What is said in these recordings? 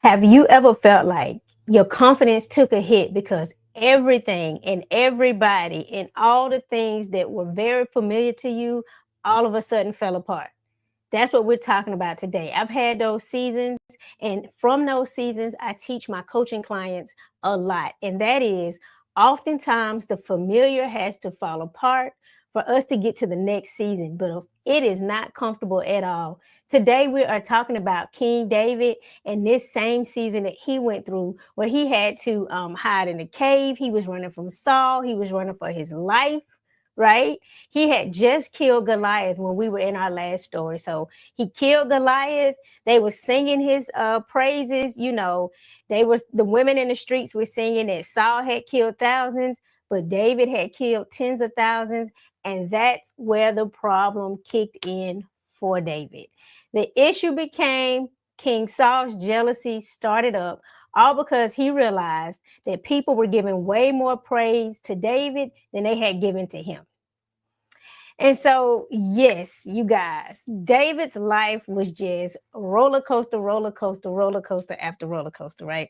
Have you ever felt like your confidence took a hit because everything and everybody and all the things that were very familiar to you all of a sudden fell apart? That's what we're talking about today. I've had those seasons, and from those seasons, I teach my coaching clients a lot. And that is oftentimes the familiar has to fall apart for us to get to the next season, but it is not comfortable at all. Today, we are talking about King David and this same season that he went through, where he had to hide in a cave. He was running from Saul, he was running for his life, right? He had just killed Goliath when we were in our last story. So he killed Goliath. They were singing his praises. You know, the women in the streets were singing that Saul had killed thousands, but David had killed tens of thousands. And that's where the problem kicked in for David. The issue became King Saul's jealousy started up, all because he realized that people were giving way more praise to David than they had given to him. And so, yes, you guys, David's life was just roller coaster, roller coaster, roller coaster after roller coaster, right?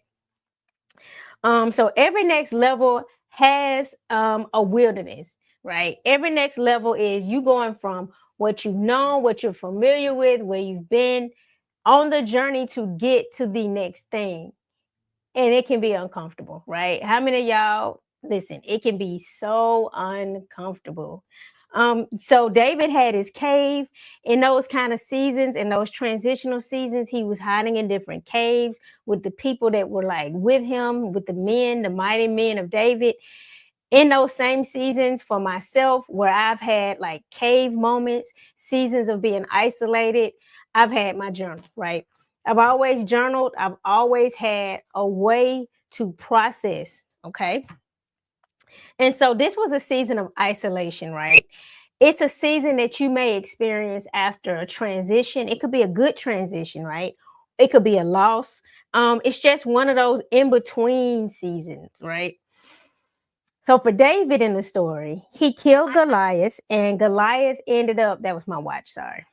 So every next level has a wilderness, right? Every next level is you going from what you know, what you're familiar with, where you've been on the journey to get to the next thing. And it can be uncomfortable, right? How many of y'all listen? It can be so uncomfortable. So David had his cave in those kind of seasons, in those transitional seasons. He was hiding in different caves with the people that were like with him, with the men, the mighty men of David. In those same seasons for myself, where I've had like cave moments, seasons of being isolated, I've had my journal, right? I've always journaled. I've always had a way to process, okay? And so this was a season of isolation, right? It's a season that you may experience after a transition. It could be a good transition, right? It could be a loss. It's just one of those in between seasons, right? So for David in the story, he killed Goliath, and Goliath ended up, that was my watch, sorry.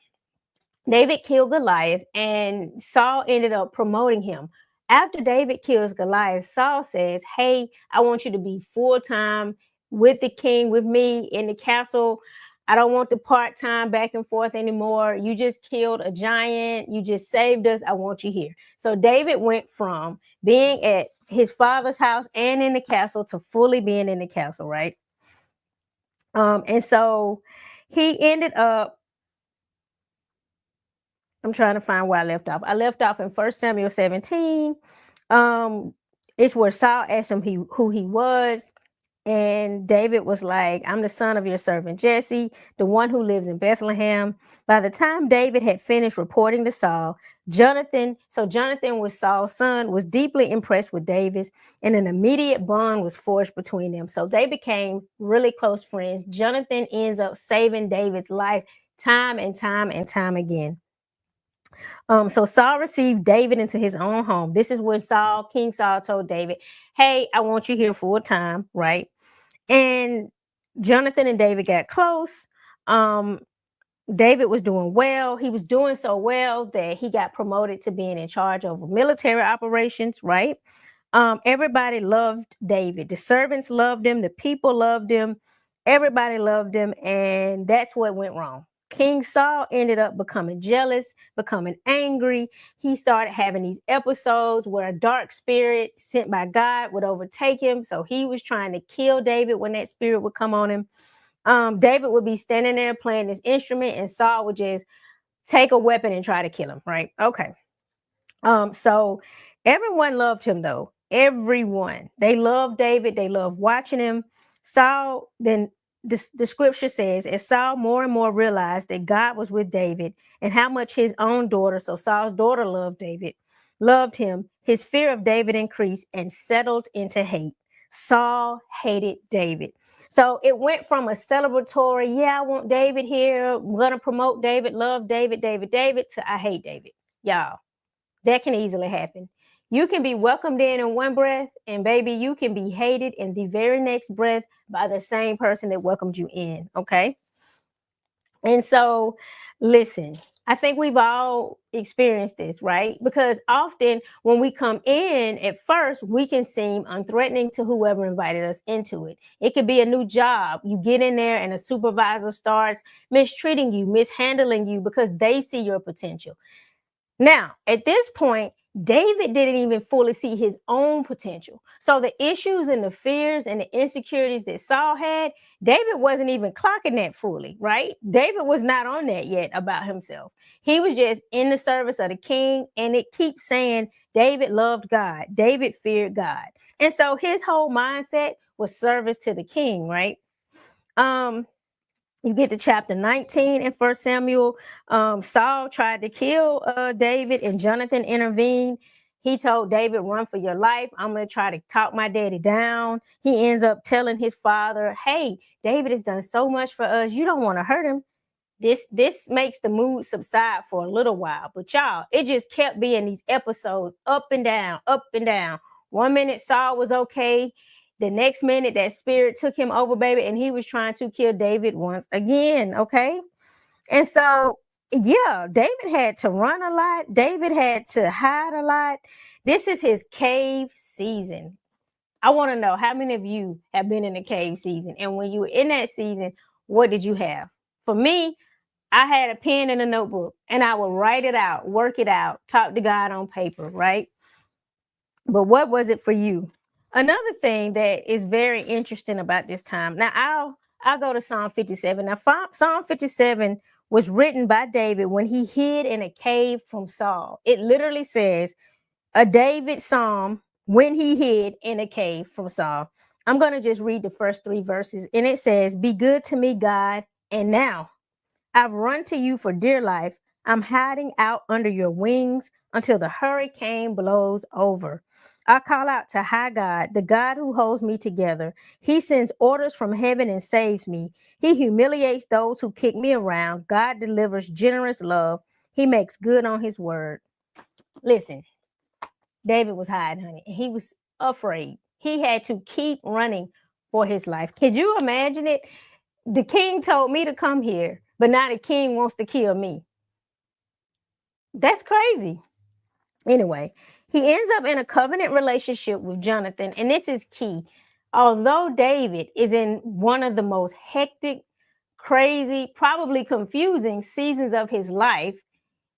David killed Goliath, and Saul ended up promoting him. After David kills Goliath, Saul says, "Hey, I want you to be full time with the king, with me in the castle. I don't want the part time back and forth anymore. You just killed a giant. You just saved us. I want you here." So David went from being at his father's house and in the castle to fully being in the castle, right? And so he ended up, I'm trying to find where I left off. I left off in 1 Samuel 17. Um, it's where Saul asked him who he was. And David was like, "I'm the son of your servant Jesse, the one who lives in Bethlehem." By the time David had finished reporting to Saul, Jonathan was Saul's son, was deeply impressed with David, and an immediate bond was forged between them. So they became really close friends. Jonathan ends up saving David's life time and time and time again. So Saul received David into his own home. This is when King Saul told David, "Hey, I want you here full time," right? And Jonathan and David got close. Um, David was doing well. He was doing so well that he got promoted to being in charge of military operations, right? Everybody loved David. The servants loved him. The people loved him. Everybody loved him. And that's what went wrong. King Saul ended up becoming jealous, becoming angry. He started having these episodes where a dark spirit sent by God would overtake him. So he was trying to kill David when that spirit would come on him. David would be standing there playing this instrument, and Saul would just take a weapon and try to kill him, right? Okay. So everyone loved him though. Everyone. They loved David. They loved watching him. Saul, then the scripture says, as Saul more and more realized that God was with David and how much his own daughter, so Saul's daughter loved David, loved him, his fear of David increased and settled into hate. Saul hated David. So it went from a celebratory, yeah, I want David here, I'm going to promote David, love David, David, to I hate David. Y'all, that can easily happen. You can be welcomed in one breath, and baby, you can be hated in the very next breath by the same person that welcomed you in, okay? And so, listen, I think we've all experienced this, right? Because often when we come in at first, we can seem unthreatening to whoever invited us into it. It could be a new job. You get in there and a supervisor starts mistreating you, mishandling you because they see your potential. Now, at this point, David didn't even fully see his own potential. So the issues and the fears and the insecurities that Saul had, David wasn't even clocking that fully, right? David was not on that yet about himself. He was just in the service of the king, and it keeps saying David loved God, David feared God. And so his whole mindset was service to the king, right? Um, you get to chapter 19 in First Samuel. Saul tried to kill David, and Jonathan intervened. He told David, run for your life. I'm going to try to talk my daddy down. He ends up telling his father, hey, David has done so much for us. You don't want to hurt him. This makes the mood subside for a little while. But y'all, it just kept being these episodes up and down, up and down. One minute Saul was okay. The next minute that spirit took him over, baby, and he was trying to kill David once again. Okay. And so, yeah, David had to run a lot. David had to hide a lot. This is his cave season. I want to know how many of you have been in a cave season? And when you were in that season, what did you have? For me, I had a pen and a notebook and I would write it out, work it out, talk to God on paper, right? But what was it for you? Another thing that is very interesting about this time. Now I'll go to Psalm 57. Now Psalm 57 was written by David when he hid in a cave from Saul. It literally says a David psalm when he hid in a cave from Saul. I'm going to just read the first 3 verses and it says, "Be good to me, God, and now I've run to you for dear life. I'm hiding out under your wings until the hurricane blows over. I call out to high God, the God who holds me together. He sends orders from heaven and saves me. He humiliates those who kick me around. God delivers generous love. He makes good on his word." Listen, David was hiding, honey, and he was afraid. He had to keep running for his life. Could you imagine it? The king told me to come here, but now the king wants to kill me. That's crazy. Anyway, he ends up in a covenant relationship with Jonathan, and this is key. Although David is in one of the most hectic, crazy, probably confusing seasons of his life,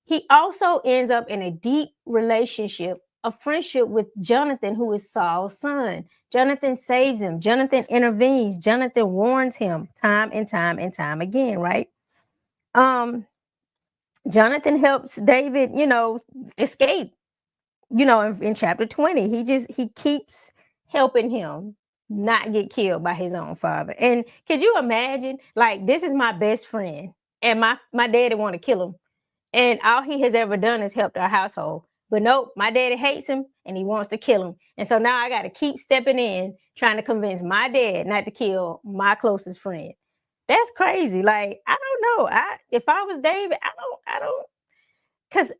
he also ends up in a deep relationship, a friendship with Jonathan, who is Saul's son. Jonathan saves him. Jonathan intervenes. Jonathan warns him time and time and time again, right? Um, Jonathan helps David, escape. In chapter 20, he keeps helping him not get killed by his own father. And could you imagine, like, this is my best friend, and my daddy want to kill him, and all he has ever done is helped our household. But nope, my daddy hates him and he wants to kill him. And so now I got to keep stepping in, trying to convince my dad not to kill my closest friend. That's crazy. Like, I don't know. If I was David, I don't, because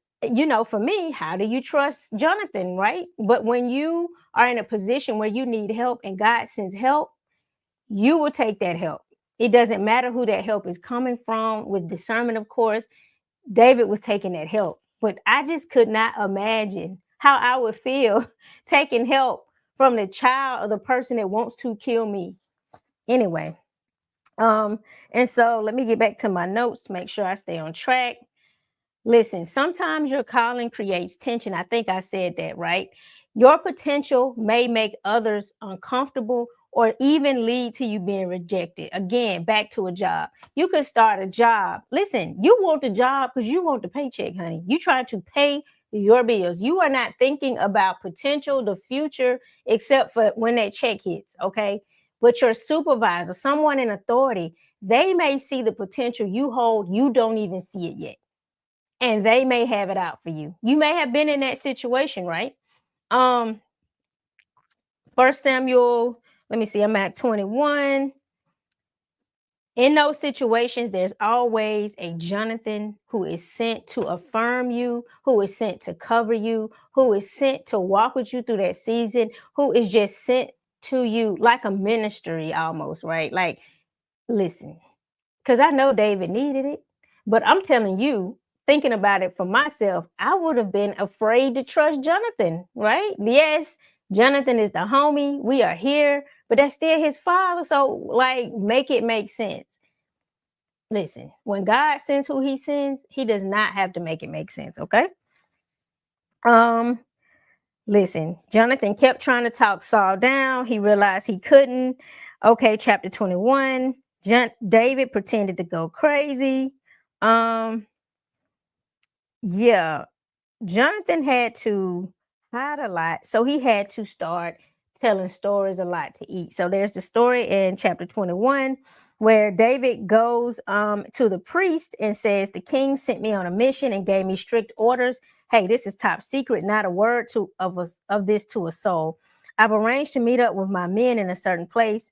for me, how do you trust Jonathan, right? But when you are in a position where you need help and God sends help, you will take that help. It doesn't matter who that help is coming from, with discernment, of course. David was taking that help, but I just could not imagine how I would feel taking help from the child or the person that wants to kill me. Anyway, and so let me get back to my notes to make sure I stay on track. Listen, sometimes your calling creates tension. I think I said that, right? Your potential may make others uncomfortable or even lead to you being rejected. Again, back to a job. You could start a job. Listen, you want the job because you want the paycheck, honey. You trying to pay your bills. You are not thinking about potential, the future, except for when that check hits, okay? But your supervisor, someone in authority, they may see the potential you hold. You don't even see it yet, and they may have it out for you. You may have been in that situation, right? Um, First Samuel, let me see, I'm at 21. In those situations, there's always a Jonathan who is sent to affirm you, who is sent to cover you, who is sent to walk with you through that season, who is just sent to you like a ministry almost, right? Like, listen, because I know David needed it, but I'm telling you, thinking about it for myself, I would have been afraid to trust Jonathan, right? Yes, Jonathan is the homie. We are here, but that's still his father. So, like, make it make sense. Listen, when God sends who he sends, he does not have to make it make sense, okay? Um, Listen, Jonathan kept trying to talk Saul down. He realized he couldn't. Okay, chapter 21. David pretended to go crazy. Um, yeah, Jonathan had to hide a lot, so he had to start telling stories a lot to eat. So there's the story in chapter 21 where David goes to the priest and says, "The king sent me on a mission and gave me strict orders. Hey, this is top secret, not a word of this to a soul. I've arranged to meet up with my men in a certain place.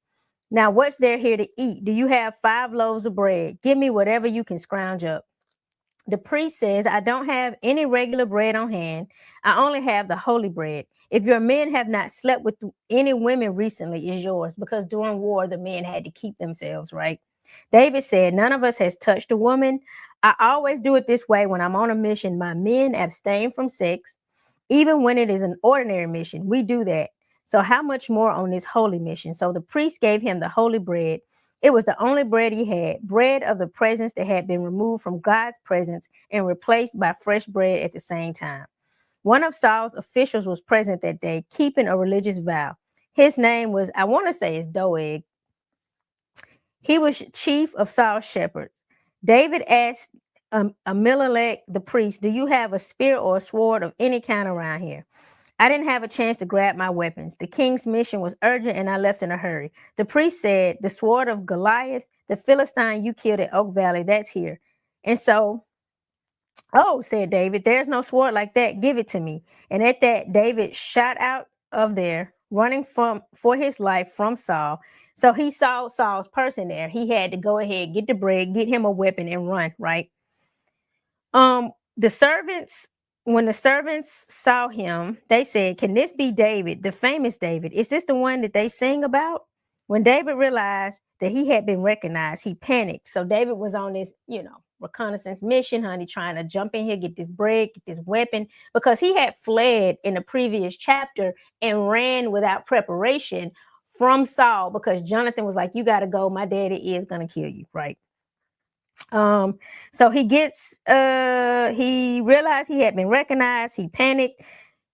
Now, what's there here to eat? Do you have 5 loaves of bread? Give me whatever you can scrounge up." The priest says, "I don't have any regular bread on hand. I only have the holy bread. If your men have not slept with any women recently, is yours." Because during war, the men had to keep themselves, right? David said, "None of us has touched a woman. I always do it this way when I'm on a mission. My men abstain from sex. Even when it is an ordinary mission, we do that. So how much more on this holy mission?" So the priest gave him the holy bread. It was the only bread he had, bread of the presence that had been removed from God's presence and replaced by fresh bread at the same time. One of Saul's officials was present that day, keeping a religious vow. His name was, I want to say, it's Doeg. He was chief of Saul's shepherds. David asked Ahimelech the priest, "Do you have a spear or a sword of any kind around here?" "I didn't have a chance to grab my weapons. The king's mission was urgent and I left in a hurry." The priest said, "The sword of Goliath, the Philistine you killed at Oak Valley, that's here." And so, "Oh," said David, "there's no sword like that. Give it to me." And at that, David shot out of there, running from for his life from Saul. So he saw Saul's person there. He had to go ahead, get the bread, get him a weapon, and run, right? The servants, when the servants saw him, they said, "Can this be David, the famous David? Is this the one that they sing about?" When David realized that he had been recognized, he panicked. So David was on this, reconnaissance mission, honey, trying to jump in here, get this bread, get this weapon, because he had fled in the previous chapter and ran without preparation from Saul because Jonathan was like, "You got to go. My daddy is going to kill you," right? Um, so he realized he had been recognized. He panicked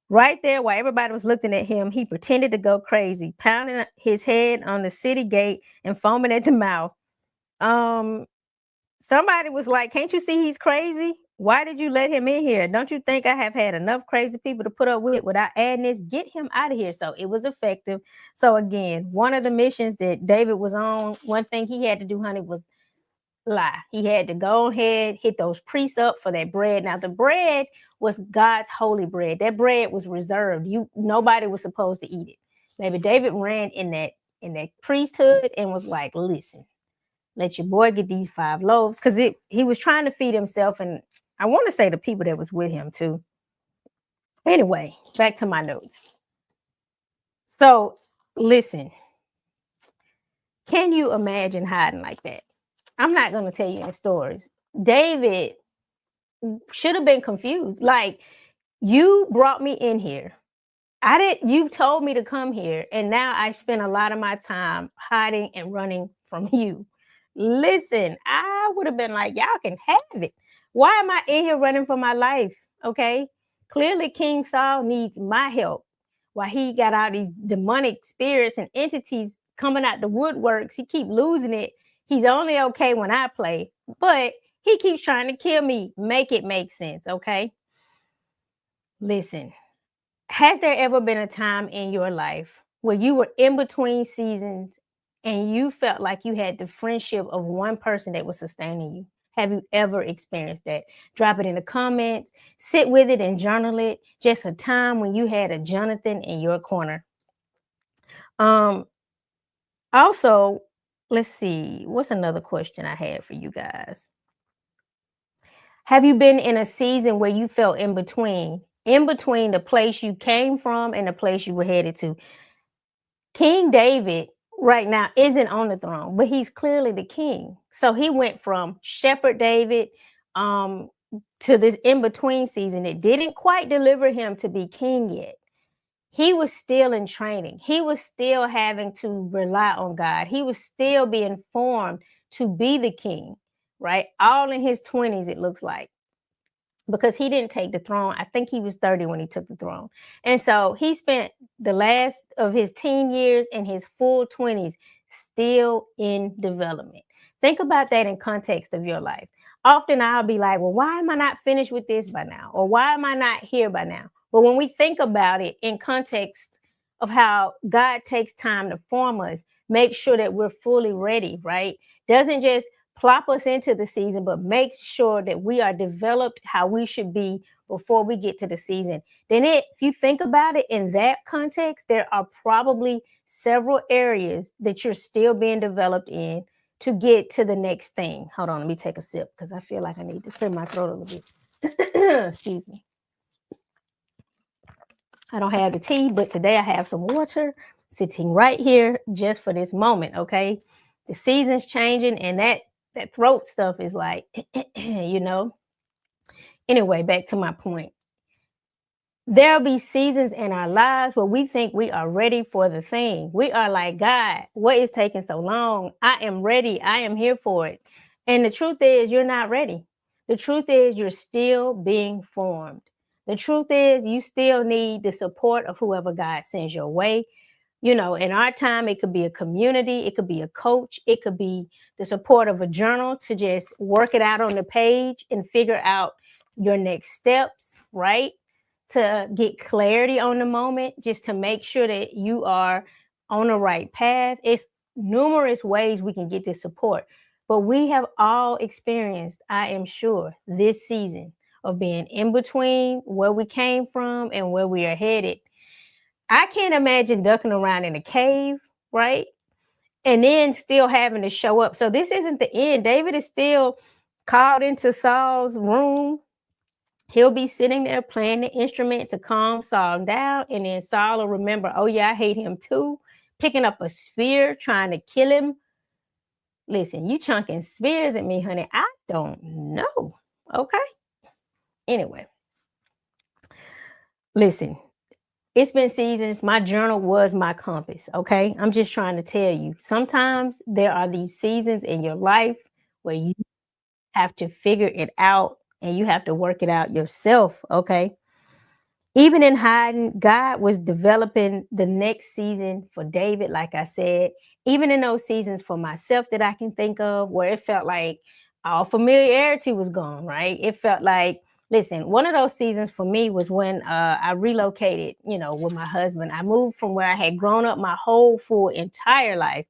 right there while everybody was looking at him. He pretended to go crazy, pounding his head on the city gate and foaming at the mouth. Um, Somebody was like, "Can't you see he's crazy? Why did you let him in here? Don't you think I have had enough crazy people to put up with without adding this? Get him out of here." So it was effective. So again, one of the missions that David was on, one thing he had to do, honey, was lie. He had to go ahead, hit those priests up for that bread. Now, the bread was God's holy bread. That bread was reserved. Nobody was supposed to eat it. Maybe David ran in that priesthood and was like, "Listen, let your boy get these 5 loaves," because he was trying to feed himself, and I want to say the people that was with him too. Anyway, back to my notes. So listen, can you imagine hiding like that? I'm not going to tell you any stories. David should have been confused. Like, you brought me in here. You told me to come here, and now I spend a lot of my time hiding and running from you. Listen, I would have been like, "Y'all can have it. Why am I in here running for my life?" Okay. Clearly, King Saul needs my help. While he got all these demonic spirits and entities coming out the woodworks, he keep losing it. He's only okay when I play, but he keeps trying to kill me. Make it make sense, okay? Listen, has there ever been a time in your life where you were in between seasons and you felt like you had the friendship of one person that was sustaining you? Have you ever experienced that? Drop it in the comments, sit with it and journal it. Just a time when you had a Jonathan in your corner. Um, Also, let's see, what's another question I had for you guys? Have you been in a season where you felt in between the place you came from and the place you were headed to? King David right now isn't on the throne, but he's clearly the king. So he went from shepherd David, to this in-between season, it didn't quite deliver him to be king yet. He was still in training. He was still having to rely on God. He was still being formed to be the king, right? All in his 20s, it looks like, because he didn't take the throne. I think he was 30 when he took the throne. And so he spent the last of his teen years and his full 20s still in development. Think about that in context of your life. Often I'll be like, well, why am I not finished with this by now? Or why am I not here by now? But when we think about it in context of how God takes time to form us, make sure that we're fully ready, right? Doesn't just plop us into the season, but make sure that we are developed how we should be before we get to the season. Then if you think about it in that context, there are probably several areas that you're still being developed in to get to the next thing. Hold on, let me take a sip because I feel like I need to clear my throat a little bit. Excuse me. I don't have the tea, but today I have some water sitting right here just for this moment, okay? The season's changing and that throat stuff is like, you know. Anyway, back to my point. There'll be seasons in our lives where we think we are ready for the thing. We are like, God, what is taking so long? I am ready. I am here for it. And the truth is, you're not ready. The truth is, you're still being formed. The truth is, you still need the support of whoever God sends your way. You know, in our time, it could be a community, it could be a coach, it could be the support of a journal to just work it out on the page and figure out your next steps, right? To get clarity on the moment, just to make sure that you are on the right path. It's numerous ways we can get this support, but we have all experienced, I am sure, this season of being in between where we came from and where we are headed. I can't imagine ducking around in a cave, right? And then still having to show up. So this isn't the end. David is still called into Saul's room. He'll be sitting there playing the instrument to calm Saul down. And then Saul will remember, oh, yeah, I hate him too. Picking up a spear, trying to kill him. Listen, you chunking spears at me, honey. I don't know. Okay. Anyway, listen, it's been seasons. My journal was my compass. Okay. I'm just trying to tell you. Sometimes there are these seasons in your life where you have to figure it out and you have to work it out yourself. Okay. Even in hiding, God was developing the next season for David, like I said, even in those seasons for myself that I can think of where it felt like all familiarity was gone, right? It felt like, listen, one of those seasons for me was when I relocated, you know, with my husband. I moved from where I had grown up my whole full entire life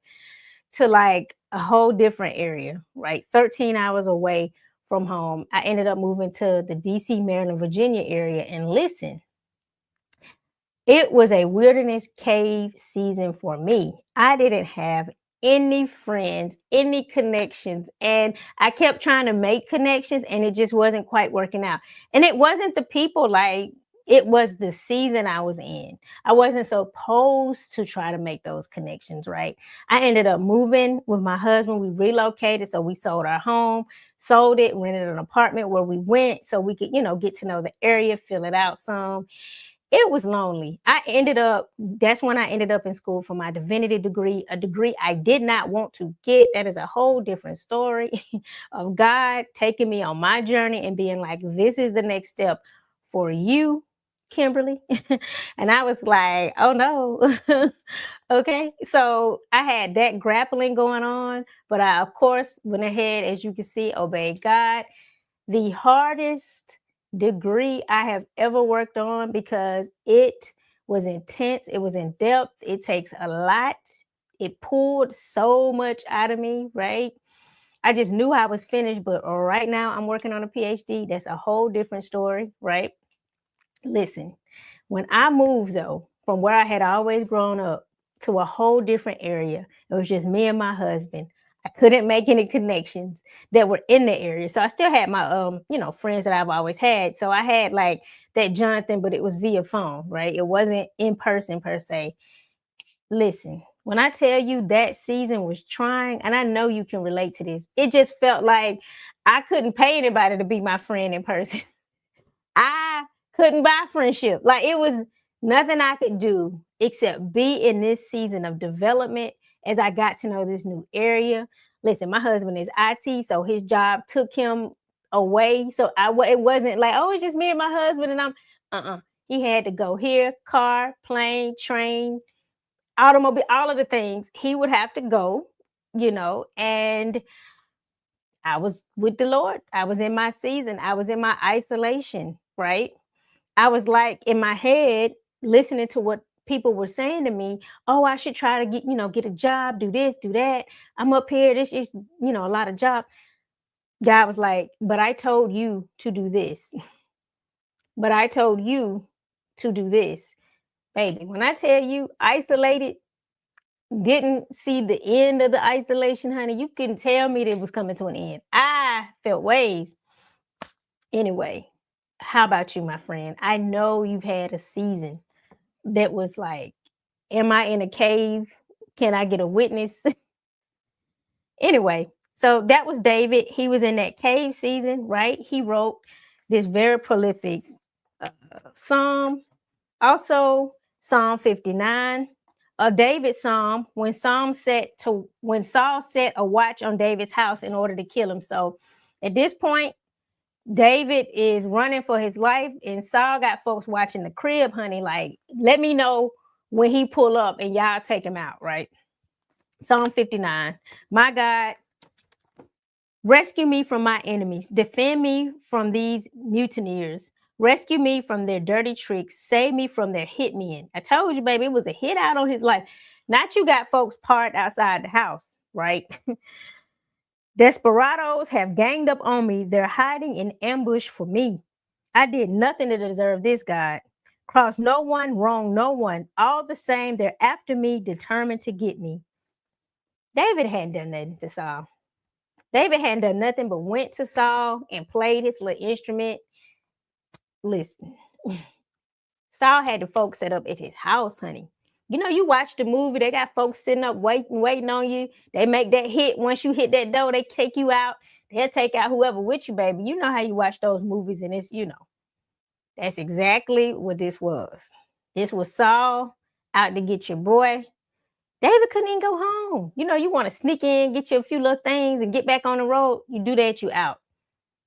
to like a whole different area, right? 13 hours away from home. I ended up moving to the DC, Maryland, Virginia area. And listen, it was a wilderness cave season for me. I didn't have any friends, any connections, and I kept trying to make connections and it just wasn't quite working out. And it wasn't the people, like it was the season I was in. I wasn't supposed to try to make those connections, right? I ended up moving with my husband. We relocated, so we sold our home, sold it, rented an apartment where we went so we could, you know, get to know the area, fill it out some. It was lonely. That's when I ended up in school for my divinity degree, a degree I did not want to get. That is a whole different story of God taking me on my journey and being like, this is the next step for you, Kimberly. And I was like, oh no. Okay. So I had that grappling going on, but I, of course, went ahead, as you can see, obeyed God. The hardest degree I have ever worked on because it was intense, it was in depth, it takes a lot. It pulled so much out of me, right? I just knew I was finished, but right now I'm working on a PhD. That's a whole different story, right? Listen, when I moved though, from where I had always grown up to a whole different area, it was just me and my husband. I couldn't make any connections that were in the area. So I still had my you know, friends that I've always had. So I had like that Jonathan, but it was via phone, right? It wasn't in person per se. Listen, When I tell you that season was trying, and I know you can relate to this, it just felt like I couldn't pay anybody to be my friend in person. I couldn't buy friendship. Like it was nothing I could do except be in this season of development as I got to know this new area. Listen, my husband is IT, so his job took him away. So it wasn't like, oh, it's just me and my husband and I'm He had to go here, car, plane, train, automobile, all of the things. He would have to go, and I was with the Lord. I was in my season. I was in my isolation, right? I was like in my head listening to what people were saying to me. Oh, I should try to get a job, do this, do that. I'm up here. This is, a lot of job. God was like, but I told you to do this. But I told you to do this. Baby, when I tell you isolated, didn't see the end of the isolation, honey, you couldn't tell me that it was coming to an end. I felt ways. Anyway, how about you, my friend? I know you've had a season that was like, am I in a cave? Can I get a witness? Anyway, so that was David. He was in that cave season, right? He wrote this very prolific psalm. Also, Psalm 59, a David psalm when Saul set a watch on David's house in order to kill him. So at this point, David is running for his life, and Saul got folks watching the crib, honey. Like, let me know when he pull up and y'all take him out, right? Psalm 59. My God, rescue me from my enemies. Defend me from these mutineers. Rescue me from their dirty tricks. Save me from their hit men. I told you, baby, it was a hit out on his life. Not you got folks parked outside the house, right? Desperados have ganged up on me. They're hiding in ambush for me. I did nothing to deserve this, God. Cross no one, wrong no one. All the same, they're after me, determined to get me. David hadn't done nothing to Saul. David hadn't done nothing but went to Saul and played his little instrument. Listen, Saul had the folks set up at his house, honey. You watch the movie, they got folks sitting up waiting on you. They make that hit. Once you hit that door, they take you out. They'll take out whoever with you, baby. You know how you watch those movies, and that's exactly what this was. This was Saul out to get your boy. David couldn't even go home. You want to sneak in, get you a few little things, and get back on the road. You do that, you out.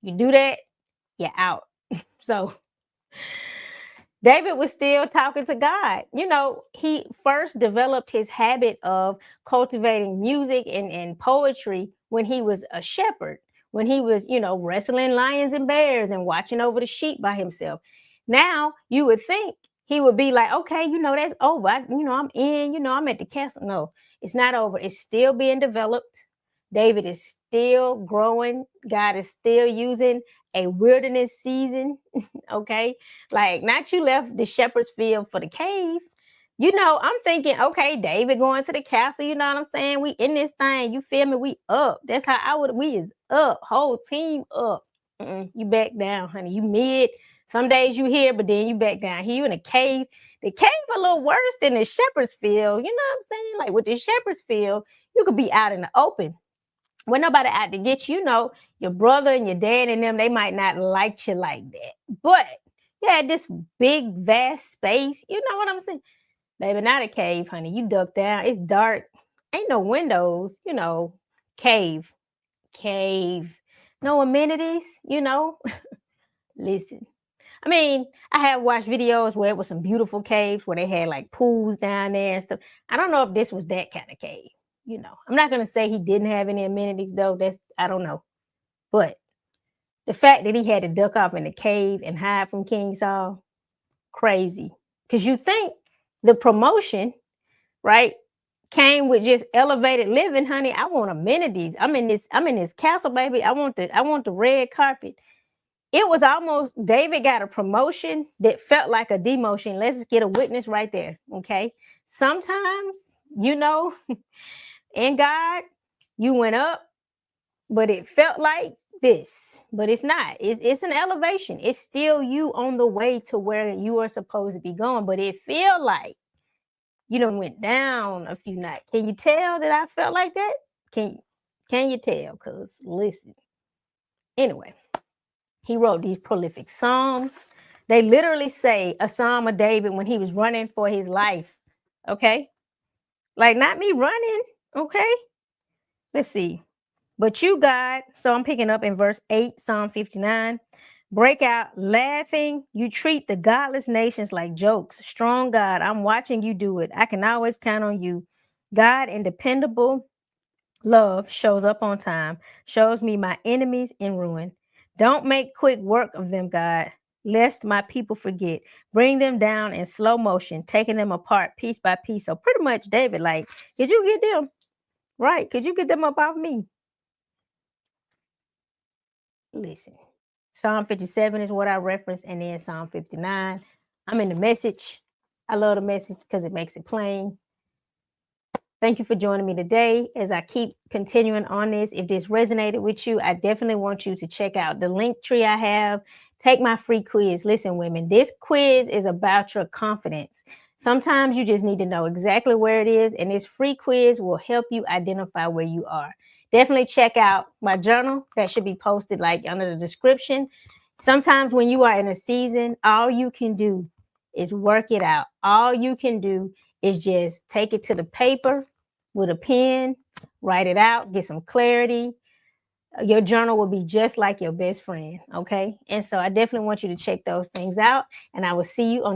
You do that, you're out. So David was still talking to God. He first developed his habit of cultivating music and poetry when he was a shepherd, when he was, wrestling lions and bears and watching over the sheep by himself. Now, you would think he would be like, okay, that's over. I'm in, I'm at the castle. No, it's not over. It's still being developed. David is still growing. God is still using a wilderness season. Okay. Like, not you left the shepherd's field for the cave. I'm thinking, okay, David going to the castle. You know what I'm saying? We in this thing. You feel me? We up. That's how we is up. Whole team up. You back down, honey. You mid. Some days you here, but then you back down. Here you in a cave. The cave a little worse than the shepherd's field. You know what I'm saying? Like with the shepherd's field, you could be out in the open. When nobody out to get your brother and your dad and them, they might not like you like that. But you had this big, vast space. You know what I'm saying? Baby, not a cave, honey. You duck down. It's dark. Ain't no windows. Cave. Cave. No amenities, Listen. I mean, I have watched videos where it was some beautiful caves where they had like pools down there and stuff. I don't know if this was that kind of cave. I'm not going to say he didn't have any amenities though. I don't know. But the fact that he had to duck off in the cave and hide from King Saul, crazy. Because you think the promotion, right, came with just elevated living, honey. I want amenities. I'm in this castle, baby. I want the red carpet. It was almost David got a promotion that felt like a demotion. Let's get a witness right there. Okay. Sometimes, in God, you went up, but it felt like this, but it's not. It's an elevation. It's still you on the way to where you are supposed to be going, but it feel like went down a few nights. Can you tell that I felt like that? Can you tell? Because listen, anyway, he wrote these prolific psalms. They literally say a psalm of David when he was running for his life. Okay, like not me running. Okay, let's see. But you, God, so I'm picking up in verse 8, Psalm 59. Break out laughing. You treat the godless nations like jokes. Strong God, I'm watching you do it. I can always count on you. God and dependable love shows up on time, shows me my enemies in ruin. Don't make quick work of them, God, lest my people forget. Bring them down in slow motion, taking them apart piece by piece. So pretty much David, like, could you get them? Right. Could you get them up off me? Listen. Psalm 57 is what I referenced, and then Psalm 59. I'm in the message. I love the message because it makes it plain. Thank you for joining me today as I keep continuing on this. If this resonated with you, I definitely want you to check out the link tree I have. Take my free quiz. Listen, women, this quiz is about your confidence. Sometimes you just need to know exactly where it is, and this free quiz will help you identify where you are. Definitely check out my journal that should be posted like under the description. Sometimes when you are in a season, all you can do is work it out. All you can do is just take it to the paper with a pen, write it out, get some clarity. Your journal will be just like your best friend, okay? And so I definitely want you to check those things out, and I will see you on